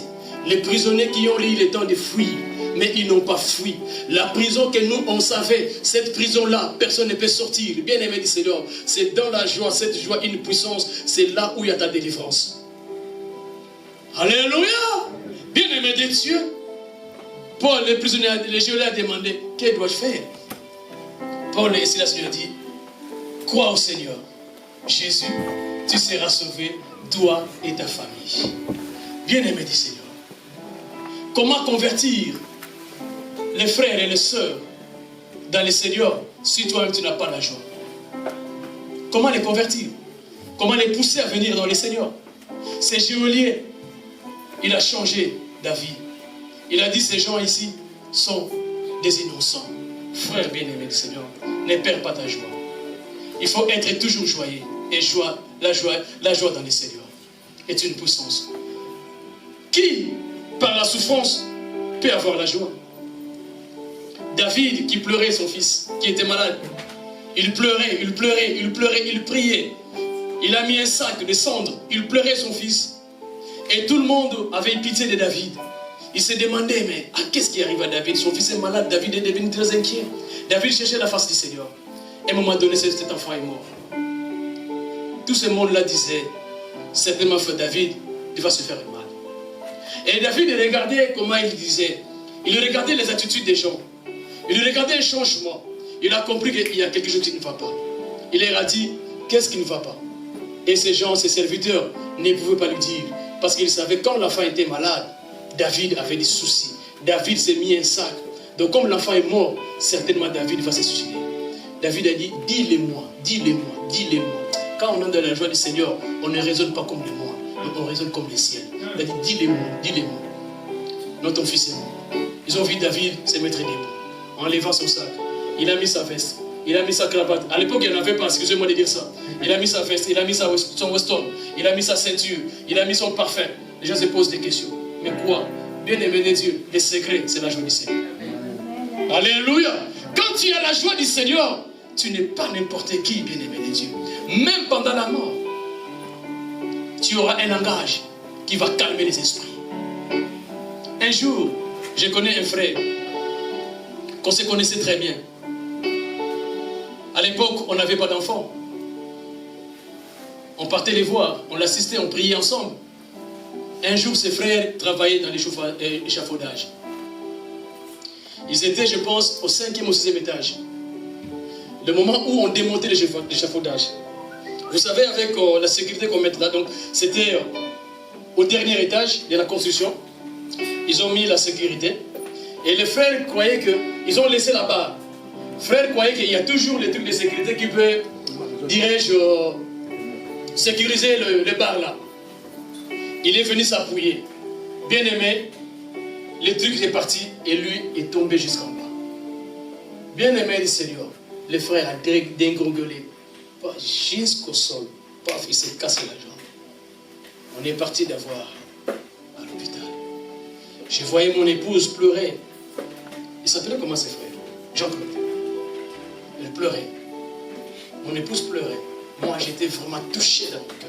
Les prisonniers qui ont eu le temps de fuir, mais ils n'ont pas fui. La prison que nous, on savait, cette prison-là, personne ne peut sortir. Bien aimé du Seigneur, c'est dans la joie, cette joie, une puissance, c'est là où il y a ta délivrance. Alléluia! Bien aimé de Dieu, Paul, les prisonniers, les geôliers ont demandé, que dois-je faire? Paul et Silas lui ont dit, crois au Seigneur. Jésus, tu seras sauvé, toi et ta famille. Bien-aimé du Seigneur. Comment convertir les frères et les sœurs dans le Seigneur si toi-même tu n'as pas la joie? Comment les convertir? Comment les pousser à venir dans le Seigneur? Ces geôliers, il a changé d'avis. Il a dit ces gens ici sont des innocents. Frère bien-aimé du Seigneur, ne perds pas ta joie. Il faut être toujours joyeux. Et la joie dans le Seigneur est une puissance. Qui, par la souffrance, peut avoir la joie? David qui pleurait son fils, qui était malade. Il pleurait, il pleurait, il pleurait, il priait. Il a mis un sac de cendres, il pleurait son fils. Et tout le monde avait pitié de David. Il se demandait, mais qu'est-ce qui arrive à David? Son fils est malade, David est devenu très inquiet. David cherchait la face du Seigneur. Et à un moment donné, cet enfant est mort. Tout ce monde-là disait, certainement frère David, il va se faire mal. Et David regardait comment il disait. Il regardait les attitudes des gens. Il regardait un changement. Il a compris qu'il y a quelque chose qui ne va pas. Il leur a dit, qu'est-ce qui ne va pas? Et ces gens, ces serviteurs, ne pouvaient pas lui dire. Parce qu'ils savaient quand l'enfant était malade, David avait des soucis. David s'est mis un sac. Donc comme l'enfant est mort, certainement David va se suicider. David a dit, dis-les-moi, dis-les-moi, dis-les-moi. Quand on est dans la joie du Seigneur, on ne raisonne pas comme les morts, mais on raisonne comme les ciels. Il a dit, dis-les-moi, dis-les-moi. Non, ton fils est mort. Ils ont vu David se mettre debout, en levant son sac. Il a mis sa veste. il a mis sa cravate. À l'époque, il n'y en avait pas, excusez-moi de dire ça. Il a mis sa veste, il a mis son weston, il a mis sa ceinture, il a mis son parfum. Les gens se posent des questions. Mais quoi? Bien-aimé de Dieu, le secret, c'est la joie du Seigneur. Alléluia. Quand tu as la joie du Seigneur, tu n'es pas n'importe qui, bien-aimé de Dieu. Même pendant la mort, tu auras un langage qui va calmer les esprits. Un jour, je connais un frère qu'on se connaissait très bien. À l'époque, on n'avait pas d'enfants. On partait les voir, on l'assistait, on priait ensemble. Un jour, ses frères travaillaient dans l'échafaudage. Ils étaient, je pense, au 5e ou 6e étage. Le moment où on démontait l'échafaudage. Vous savez, avec la sécurité qu'on met là, donc c'était au dernier étage de la construction. Ils ont mis la sécurité. Et les frères croyaient qu'ils ont laissé la barre. Les frères croyaient qu'il y a toujours les trucs de sécurité qui peuvent, dirais-je, sécuriser le bar là. Il est venu s'appuyer. Bien aimé, le truc est parti et lui est tombé jusqu'en bas. Bien aimé du Seigneur, le frère a dégringolé jusqu'au sol. Paf, il s'est cassé la jambe. On est parti d'avoir à l'hôpital. Je voyais mon épouse pleurer. Il s'appelait comment ses frères? Jean-Claude. Elle pleurait. Mon épouse pleurait. Moi, j'étais vraiment touché dans mon cœur.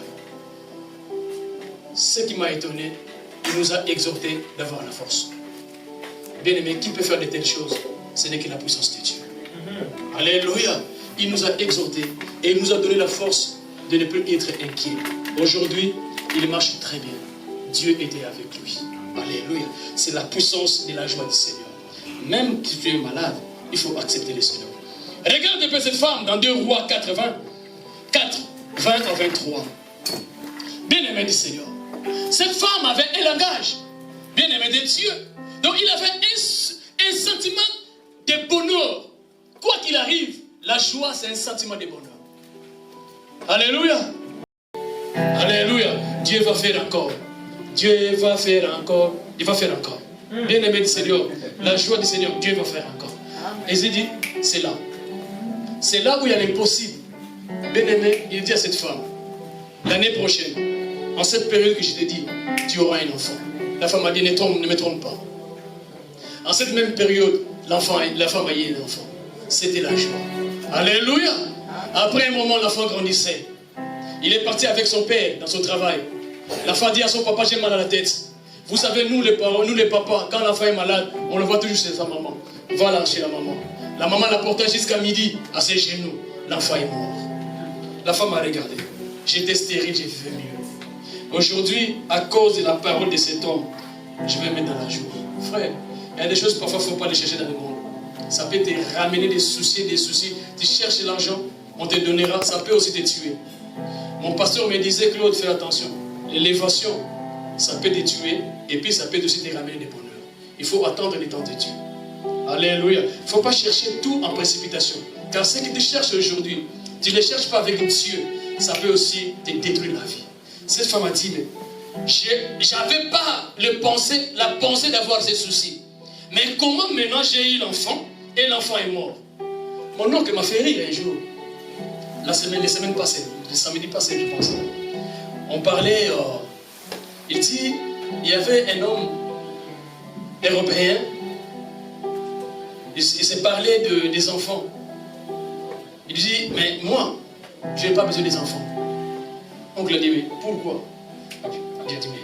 Ce qui m'a étonné, il nous a exhortés d'avoir la force. Bien aimé, qui peut faire de telles choses? Ce n'est que la puissance de Dieu. Alléluia. Il nous a exhortés et il nous a donné la force de ne plus être inquiet. Aujourd'hui, il marche très bien. Dieu était avec lui. Alléluia. C'est la puissance de la joie du Seigneur. Même si tu es malade, il faut accepter le Seigneur. Regarde un peu cette femme dans 2 Rois 4, 20 à 23. Bien-aimé du Seigneur. Cette femme avait un langage. Bien-aimé de Dieu. Donc il avait un sentiment de bonheur. Quoi qu'il arrive, la joie c'est un sentiment de bonheur. Alléluia. Alléluia. Dieu va faire encore. Dieu va faire encore. Il va faire encore. Bien-aimé du Seigneur. La joie du Seigneur, Dieu va faire encore. Et il dit, c'est là. C'est là où il y a l'impossible. Bien-aimé, il dit à cette femme, l'année prochaine, en cette période que je t'ai dit, tu auras un enfant. La femme a dit, ne me trompe pas. En cette même période, la femme a eu un enfant. C'était la joie. Alléluia. Après un moment, l'enfant grandissait. Il est parti avec son père dans son travail. L'enfant dit à son papa, j'ai mal à la tête. Vous savez, nous les parents, nous les papas, quand l'enfant est malade, on le voit toujours chez sa maman. Voilà chez la maman. La maman l'a porté jusqu'à midi à ses genoux. L'enfant est mort. La femme a regardé. J'étais stérile, j'ai fait mieux. Aujourd'hui, à cause de la parole de cet homme, je vais mettre dans la joie. Frère, il y a des choses parfois, il ne faut pas les chercher dans le monde. Ça peut te ramener des soucis. Tu cherches l'argent, on te donnera, ça peut aussi te tuer. Mon pasteur me disait, Claude, fais attention. L'élévation, ça peut te tuer, et puis ça peut aussi te ramener des bonheurs. Il faut attendre les temps de Dieu. Alléluia. Il ne faut pas chercher tout en précipitation. Car ce que tu cherches aujourd'hui, tu ne les cherches pas avec Dieu. Ça peut aussi te détruire la vie. Cette femme a dit, je n'avais pas la pensée d'avoir ces soucis. Mais comment maintenant j'ai eu l'enfant et l'enfant est mort? Mon oncle m'a fait rire un jour. Les semaines passées, le samedi passé, je pense. On parlait, il dit, il y avait un homme européen. Il s'est parlé des enfants. Il dit, mais moi, je n'ai pas besoin des enfants. Oncle a dit, mais pourquoi? Il a dit, mais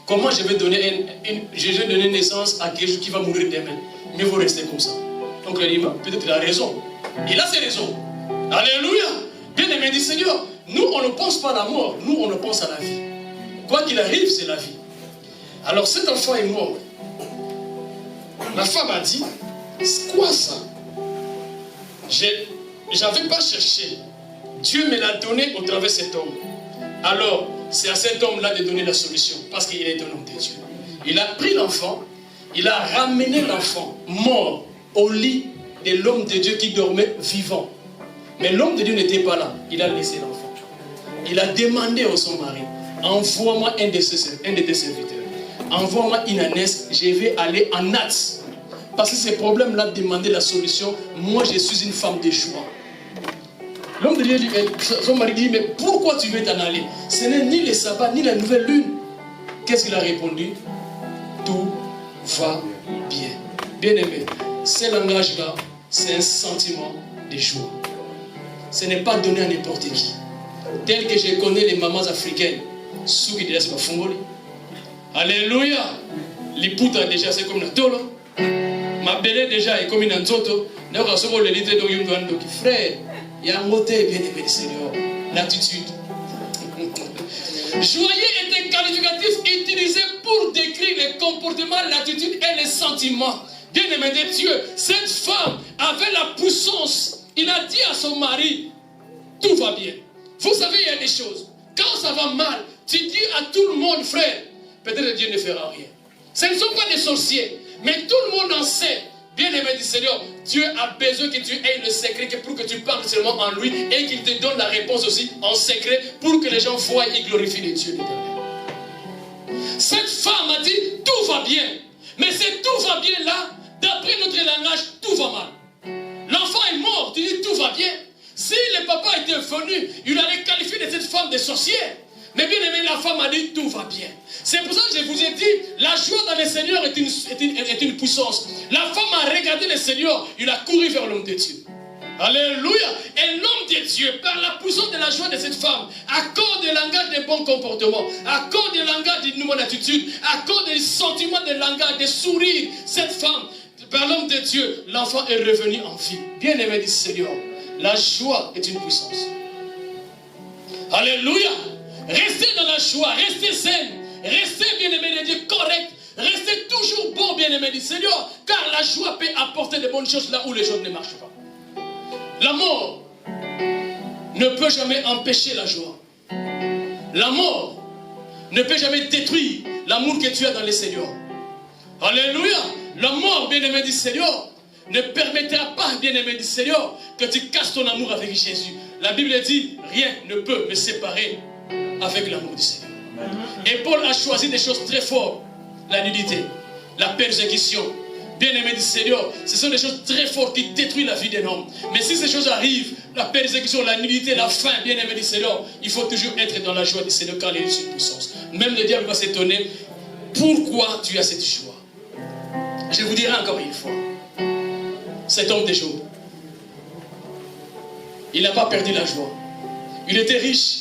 comment je vais donner naissance à quelque chose qui va mourir demain? Mais vous restez comme ça. Donc il a dit, peut-être qu'il a raison. Il a ses raisons. Alléluia. Bien aimé du Seigneur, nous on ne pense pas à la mort, nous on ne pense à la vie. Quoi qu'il arrive, c'est la vie. Alors cet enfant est mort. La femme a dit, c'est quoi ça? Je n'avais pas cherché. Dieu me l'a donné au travers de cet homme. Alors, c'est à cet homme-là de donner la solution, parce qu'il est un homme de Dieu. Il a pris l'enfant, il a ramené l'enfant mort au lit de l'homme de Dieu qui dormait vivant. Mais l'homme de Dieu n'était pas là, il a laissé l'enfant. Il a demandé à son mari, envoie-moi un de tes serviteurs, envoie-moi une ânesse, je vais aller en Nats parce que ces problèmes-là demandaient la solution. Moi, je suis une femme de joie. L'homme de Dieu dit, son mari dit, mais pourquoi tu veux t'en aller? Ce n'est ni le sabbat, ni la nouvelle lune. Qu'est-ce qu'il a répondu? Tout va bien. Bien-aimé, ce langage-là, c'est un sentiment de joie. Ce n'est pas donné à n'importe qui. Tel que je connais les mamans africaines, ceux qui disent Fungoli. Alléluia. L'ipouta déjà c'est comme la tolo. Ma belle déjà est comme une anzoto. Nous avons le litre de Yumduando qui frère. Il y a un mot bien aimé du Seigneur. L'attitude. Joyeux est un qualificatif utilisé pour décrire le comportement, l'attitude et les sentiments. Bien aimé de Dieu, cette femme avait la puissance. Il a dit à son mari, tout va bien. Vous savez, il y a des choses. Quand ça va mal, tu dis à tout le monde, frère, peut-être Dieu ne fera rien. Ce ne sont pas des sorciers, mais tout le monde en sait. Bien aimé du Seigneur, Dieu a besoin que tu aies le secret pour que tu parles seulement en lui et qu'il te donne la réponse aussi en secret pour que les gens voient et glorifient le Dieu l'éternel. Cette femme a dit, tout va bien. Mais c'est tout va bien là, d'après notre langage, tout va mal. L'enfant est mort, tu dis tout va bien. Si le papa était venu, il allait qualifier de cette femme de sorcière. Mais bien aimé, la femme a dit tout va bien. C'est pour ça que je vous ai dit, la joie dans le Seigneur est une puissance. La femme a regardé le Seigneur, il a couru vers l'homme de Dieu. Alléluia. Et l'homme de Dieu, par la puissance de la joie de cette femme, accorde le langage des bons comportements, accorde le langage d'une bonne attitude, accorde le sentiment de langage, de sourire. Cette femme, par l'homme de Dieu, l'enfant est revenu en vie. Bien aimé du Seigneur, la joie est une puissance. Alléluia. Restez dans la joie, restez zen, restez bien-aimé de Dieu, correct, restez toujours bon, bien-aimé du Seigneur, car la joie peut apporter de bonnes choses là où les choses ne marchent pas. La mort ne peut jamais empêcher la joie. La mort ne peut jamais détruire l'amour que tu as dans le Seigneur. Alléluia. La mort, bien-aimé du Seigneur, ne permettra pas, bien-aimé du Seigneur, que tu casses ton amour avec Jésus. La Bible dit, rien ne peut me séparer avec l'amour du Seigneur. Et Paul a choisi des choses très fortes. La nudité, la persécution. Bien-aimé du Seigneur, ce sont des choses très fortes qui détruisent la vie d'un homme. Mais si ces choses arrivent, la persécution, la nudité, la faim, bien-aimé du Seigneur, il faut toujours être dans la joie du Seigneur car il est une puissance. Même le diable va s'étonner. Pourquoi tu as cette joie? Je vous dirai encore une fois. Cet homme de Job, il n'a pas perdu la joie. Il était riche.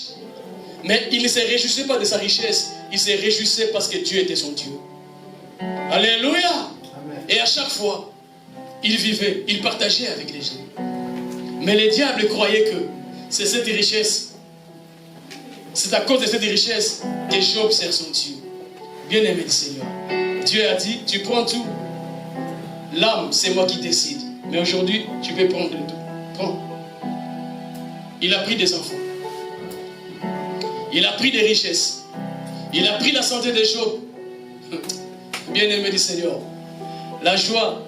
Mais il ne se réjouissait pas de sa richesse. Il se réjouissait parce que Dieu était son Dieu. Alléluia. Amen. Et à chaque fois, il vivait, il partageait avec les gens. Mais le diable croyait que c'est cette richesse. C'est à cause de cette richesse que Job sert son Dieu. Bien aimé du Seigneur. Dieu a dit, tu prends tout. L'âme, c'est moi qui décide. Mais aujourd'hui, tu peux prendre tout. Prends. Il a pris des enfants. Il a pris des richesses. Il a pris la santé de Job. Bien-aimé du Seigneur. La joie,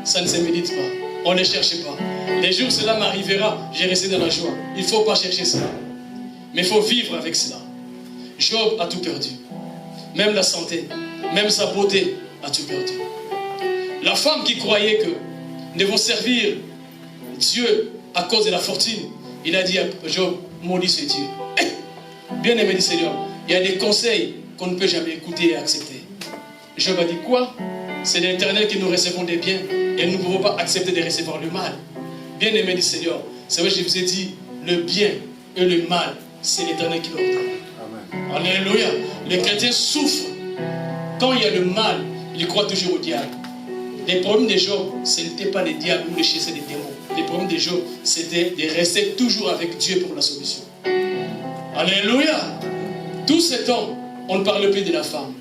ça ne se médite pas. On ne cherche pas. Les jours où cela m'arrivera, j'ai resté dans la joie. Il ne faut pas chercher cela. Mais il faut vivre avec cela. Job a tout perdu. Même la santé, même sa beauté a tout perdu. La femme qui croyait que nous devons servir Dieu à cause de la fortune, il a dit à Job, maudit ce Dieu. Bien-aimé du Seigneur, il y a des conseils qu'on ne peut jamais écouter et accepter. Job a dit quoi? C'est de l'Éternel que nous recevons des biens et nous ne pouvons pas accepter de recevoir le mal. Bien-aimé du Seigneur, c'est vrai que je vous ai dit, le bien et le mal, c'est l'Éternel qui l'ordonne. Alléluia. Les chrétiens souffrent. Quand il y a le mal, ils croient toujours au diable. Les problèmes de Job, ce n'était pas les diables ou les chasser des démons. Les problèmes de Job, c'était de rester toujours avec Dieu pour la solution. Alléluia. Tout cet homme, on ne parle plus de la femme.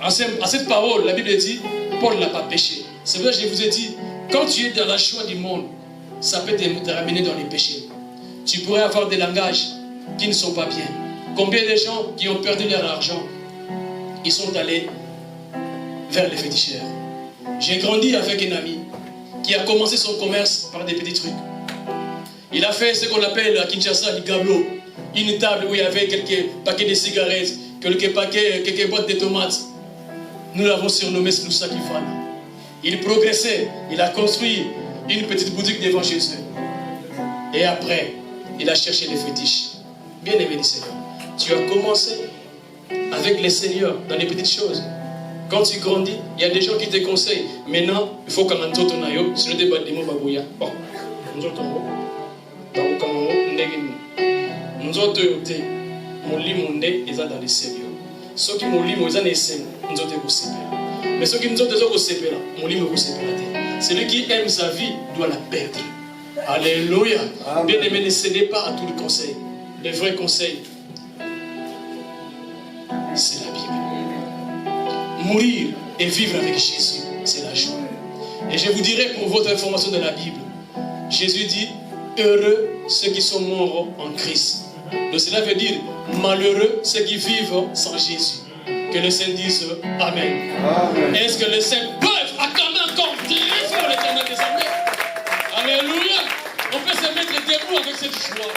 À cette parole, la Bible dit, Paul n'a pas péché. C'est vrai, je vous ai dit, quand tu es dans la joie du monde, ça peut te ramener dans les péchés. Tu pourrais avoir des langages qui ne sont pas bien. Combien de gens qui ont perdu leur argent, ils sont allés vers les féticheurs. J'ai grandi avec un ami qui a commencé son commerce par des petits trucs. Il a fait ce qu'on appelle à Kinshasa du gablo. Une table où il y avait quelques paquets de cigarettes, quelques boîtes de tomates. Nous l'avons surnommé Sloussa Kifana. Il progressait. Il a construit une petite boutique devant Jésus. Et après, il a cherché les fétiches. Bien aimé du Seigneur, tu as commencé avec les seigneurs dans les petites choses. Quand tu grandis, il y a des gens qui te conseillent. Maintenant, il faut qu'on en sorte un ayo. Si le débat des mots babouya. Bon, nous autres, nous autres, mon lit, mon nez, ils sont dans les seigneurs. Ceux qui m'ont lit, ils sont dans les seigneurs. Nous autres, vous séparez. Mais ceux qui nous autres, vous séparez. Mon lit, vous séparez. Celui qui aime sa vie doit la perdre. Alléluia. Bien aimé, ne cédez pas à tous les conseils. Les vrais conseils, c'est la Bible. Mourir et vivre avec Jésus, c'est la joie. Et je vous dirai pour votre information de la Bible, Jésus dit, heureux ceux qui sont morts en Christ. Donc cela veut dire, malheureux ceux qui vivent sans Jésus. Que les saints disent Amen. Amen. Est-ce que les saints peuvent acclamer encore très fort l'Éternel des armées? Alléluia. On peut se mettre debout avec cette joie.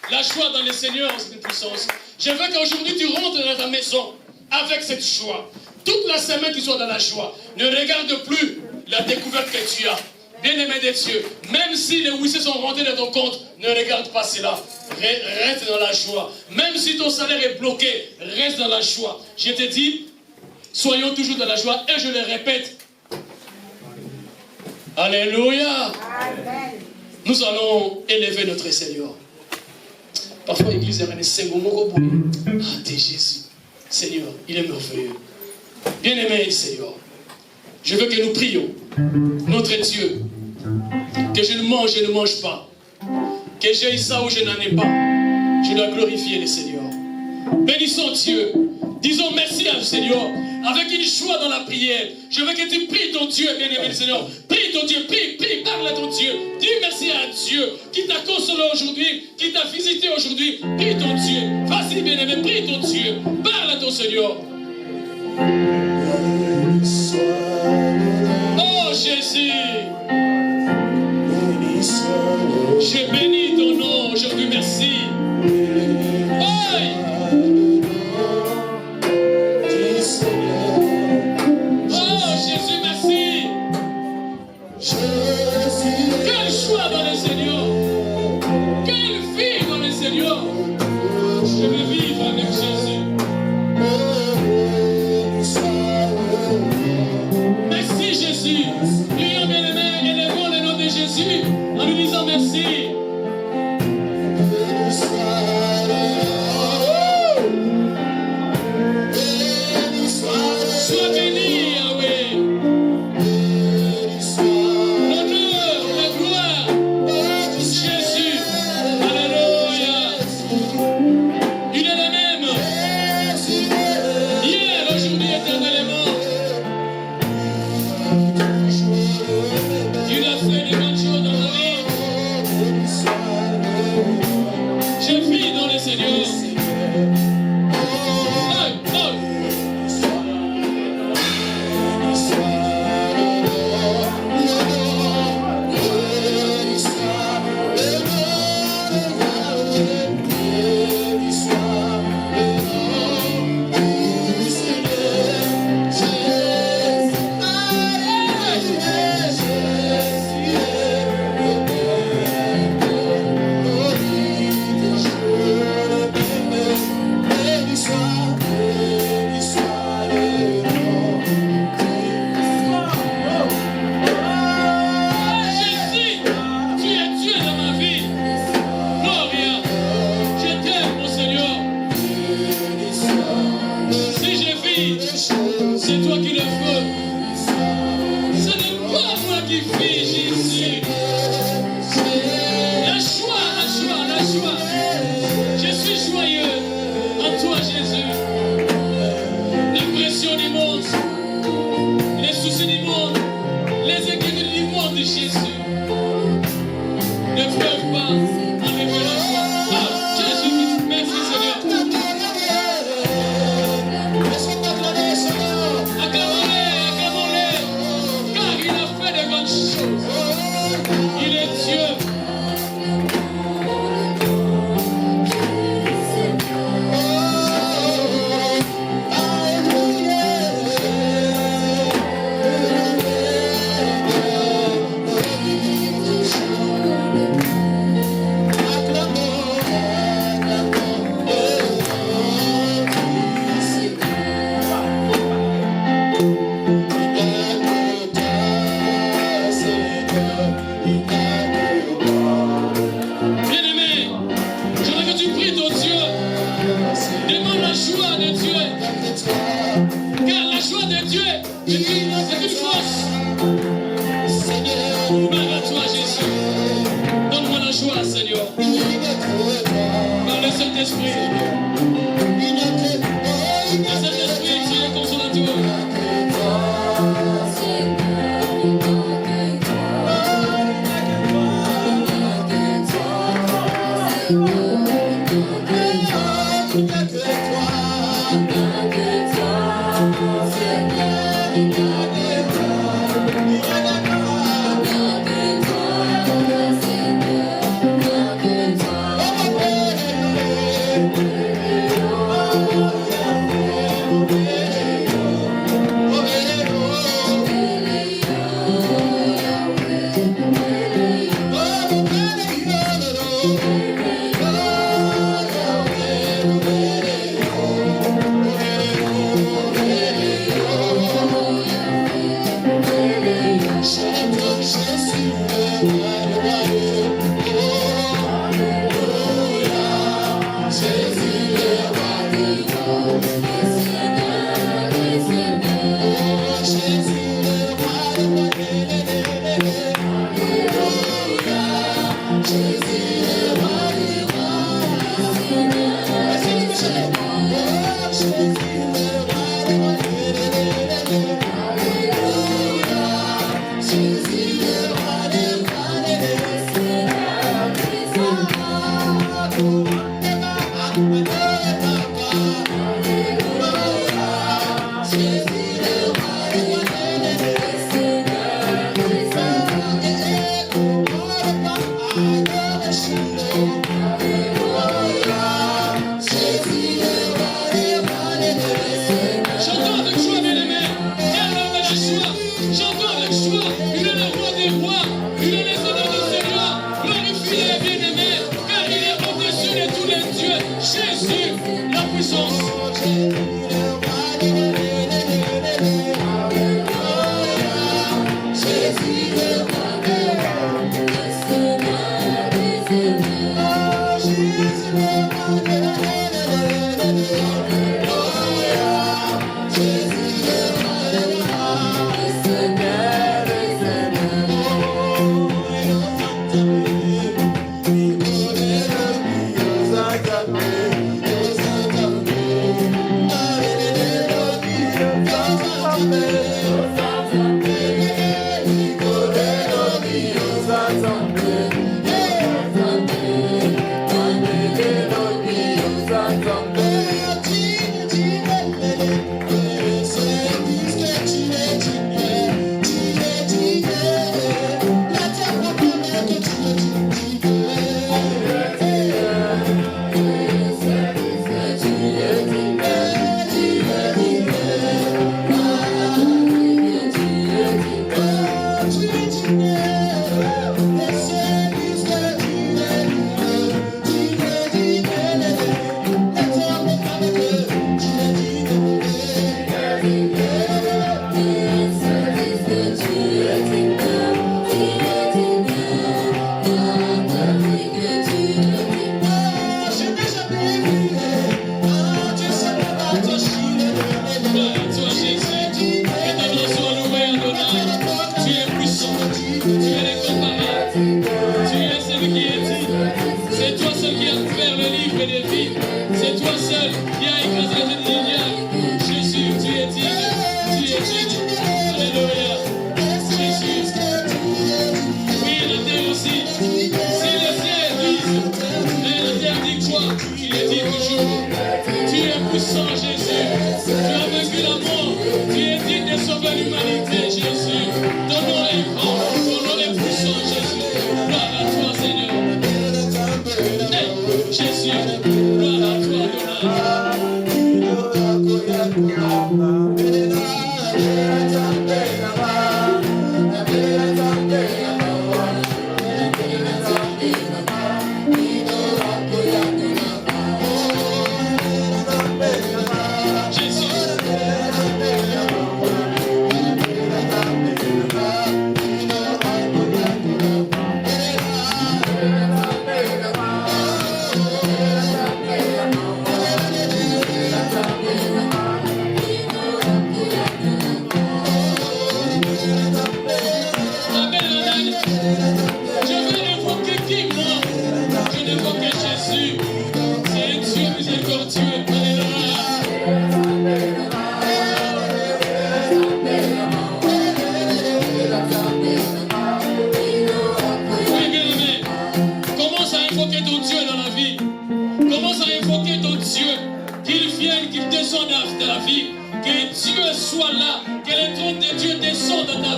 La joie dans le Seigneur, c'est une puissance. Je veux qu'aujourd'hui tu rentres dans ta maison avec cette joie. Toute la semaine tu sois dans la joie. Ne regarde plus la découverte que tu as. Bien-aimé des cieux, même si les huissiers sont rentrés dans ton compte, ne regarde pas cela. Reste dans la joie. Même si ton salaire est bloqué, reste dans la joie. Je te dis, soyons toujours dans la joie. Et je le répète. Alléluia. Amen. Nous allons élever notre Seigneur. Parfois, l'église est t'es Jésus. Seigneur, il est merveilleux. Bien-aimé Seigneur, je veux que nous prions. Notre Dieu, que je ne mange pas, que j'ai ça ou je n'en ai pas, je dois glorifier le Seigneur. Bénissons Dieu. Disons merci à Seigneur. Avec une joie dans la prière. Je veux que tu pries ton Dieu, bien-aimé Seigneur. Prie ton Dieu, prie, parle à ton Dieu. Dis merci à Dieu qui t'a consolé aujourd'hui, qui t'a visité aujourd'hui. Prie ton Dieu. Vas-y, bien-aimé, prie ton Dieu. Parle à ton Seigneur. Oh Jésus. Je bénis ton nom aujourd'hui, merci. Quelle joie dans le Seigneur. Quelle vie dans le Seigneur. Je veux vivre avec Jésus. Merci Jésus. Prions bien-aimés, élevons le nom de Jésus en lui disant merci. Sois béni, Yahweh. Dieu est une force. Gloire à toi, Jésus. Donne-moi la joie, Seigneur. Par le Saint-Esprit. Le Saint-Esprit, tu es consolateur.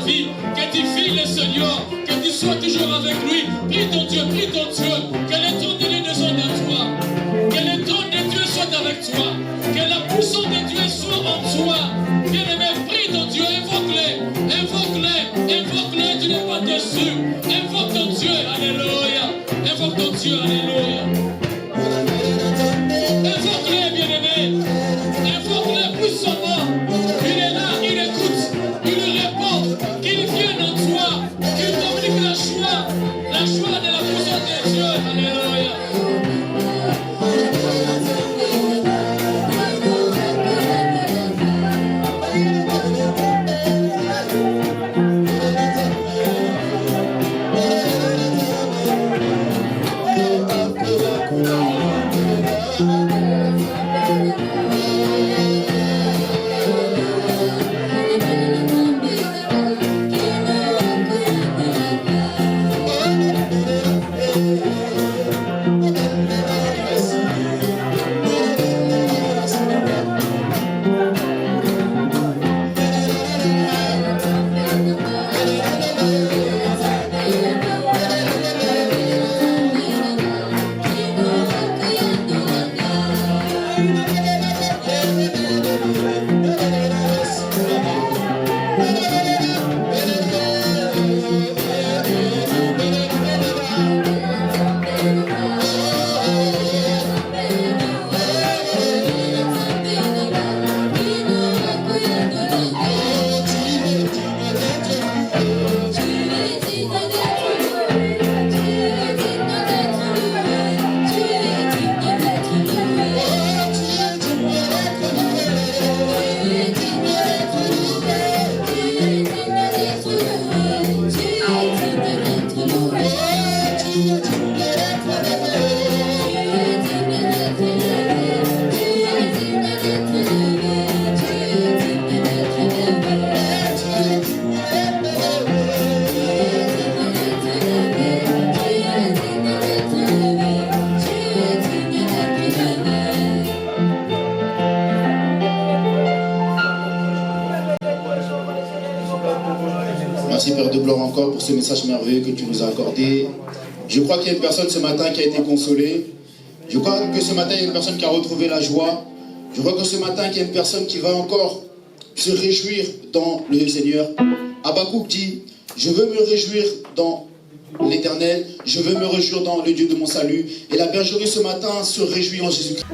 vie, que tu files le Seigneur, que tu sois toujours avec lui. Prie ton Dieu, que le trône de Dieu descende à toi, que le trône de Dieu soit avec toi, que la puissance de Dieu soit en toi. Bien-aimé, prie ton Dieu, invoque-le, tu n'es pas déçu. Invoque ton Dieu, alléluia. Invoque ton Dieu, alléluia. Invoque-le, bien-aimé. Invoque-le puissamment. Il est là, il écoute, il répond, qu'il vienne en toi, qu'il communique la joie de la puissance de Dieu, alléluia. Merci Père de gloire encore pour ce message merveilleux que tu nous as accordé. Je crois qu'il y a une personne ce matin qui a été consolée. Je crois que ce matin il y a une personne qui a retrouvé la joie. Je crois que ce matin il y a une personne qui va encore se réjouir dans le Seigneur. Habakkuk dit, je veux me réjouir dans l'Éternel, je veux me réjouir dans le Dieu de mon salut. Et la bergerie ce matin se réjouit en Jésus-Christ.